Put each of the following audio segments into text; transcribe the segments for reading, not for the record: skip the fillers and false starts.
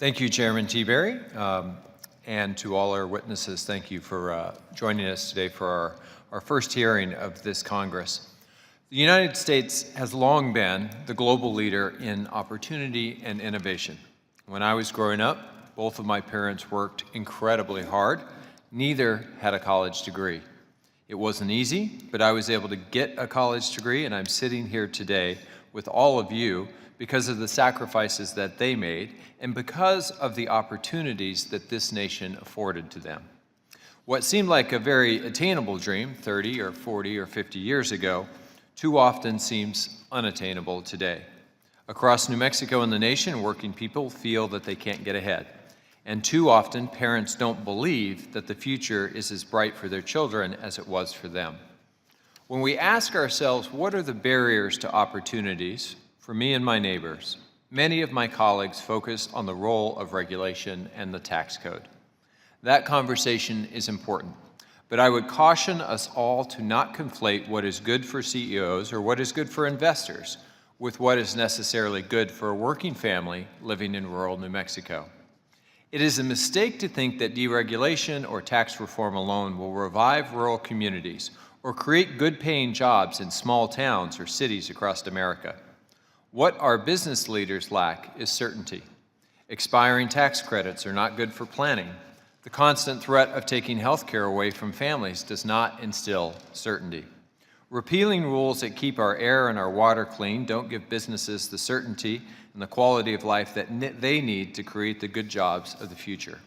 Thank you, Chairman Teaberry, and to all our witnesses, thank you for joining us today for our first hearing of this Congress. The United States has long been the global leader in opportunity and innovation. When I was growing up, both of my parents worked incredibly hard. Neither had a college degree. It wasn't easy, but I was able to get a college degree, and I'm sitting here today with all of you because of the sacrifices that they made and because of the opportunities that this nation afforded to them. What seemed like a very attainable dream 30 or 40 or 50 years ago too often seems unattainable today. Across New Mexico and the nation, working people feel that they can't get ahead. And too often, parents don't believe that the future is as bright for their children as it was for them. When we ask ourselves, what are the barriers to opportunities for me and my neighbors, many of my colleagues focus on the role of regulation and the tax code. That conversation is important, but I would caution us all to not conflate what is good for CEOs or what is good for investors with what is necessarily good for a working family living in rural New Mexico. It is a mistake to think that deregulation or tax reform alone will revive rural communities or create good-paying jobs in small towns or cities across America. What our business leaders lack is certainty. Expiring tax credits are not good for planning. The constant threat of taking health care away from families does not instill certainty. Repealing rules that keep our air and our water clean don't give businesses the certainty and the quality of life that they need to create the good jobs of the future.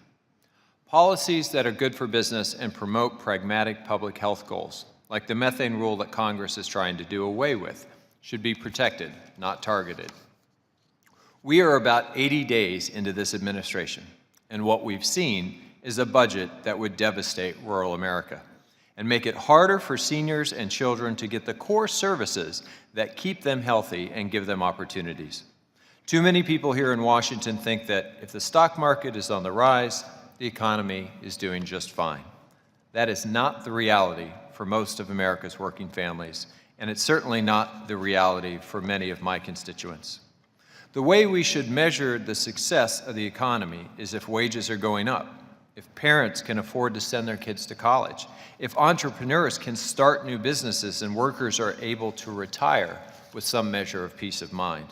Policies that are good for business and promote pragmatic public health goals, like the methane rule that Congress is trying to do away with, should be protected, not targeted. We are about 80 days into this administration, and what we've seen is a budget that would devastate rural America and make it harder for seniors and children to get the core services that keep them healthy and give them opportunities. Too many people here in Washington think that if the stock market is on the rise, the economy is doing just fine. That is not the reality for most of America's working families, and it's certainly not the reality for many of my constituents. The way we should measure the success of the economy is if wages are going up, if parents can afford to send their kids to college, if entrepreneurs can start new businesses and workers are able to retire with some measure of peace of mind.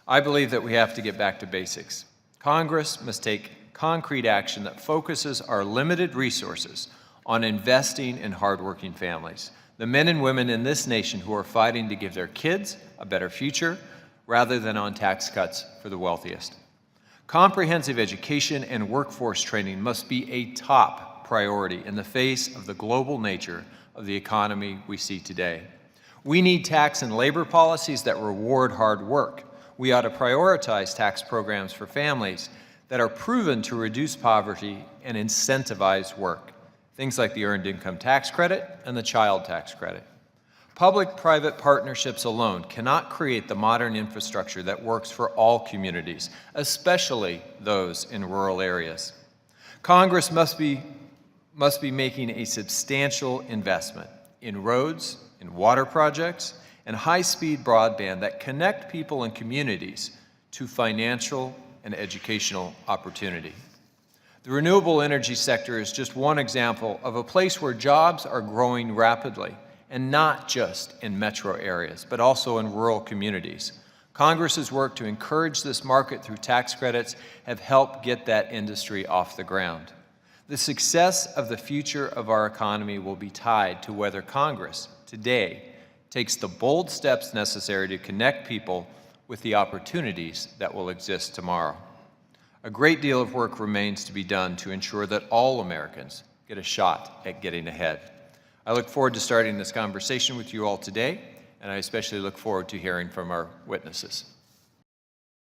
I believe that we have to get back to basics. Congress must take concrete action that focuses our limited resources on investing in hardworking families, the men and women in this nation who are fighting to give their kids a better future rather than on tax cuts for the wealthiest. Comprehensive education and workforce training must be a top priority in the face of the global nature of the economy we see today. We need tax and labor policies that reward hard work. We ought to prioritize tax programs for families that are proven to reduce poverty and incentivize work. Things like the Earned Income Tax Credit and the Child Tax Credit. Public-private partnerships alone cannot create the modern infrastructure that works for all communities, especially those in rural areas. Congress must be making a substantial investment in roads, in water projects, and high-speed broadband that connect people and communities to financial and educational opportunity. The renewable energy sector is just one example of a place where jobs are growing rapidly, and not just in metro areas, but also in rural communities. Congress's work to encourage this market through tax credits have helped get that industry off the ground. The success of the future of our economy will be tied to whether Congress today takes the bold steps necessary to connect people with the opportunities that will exist tomorrow. A great deal of work remains to be done to ensure that all Americans get a shot at getting ahead. I look forward to starting this conversation with you all today, and I especially look forward to hearing from our witnesses.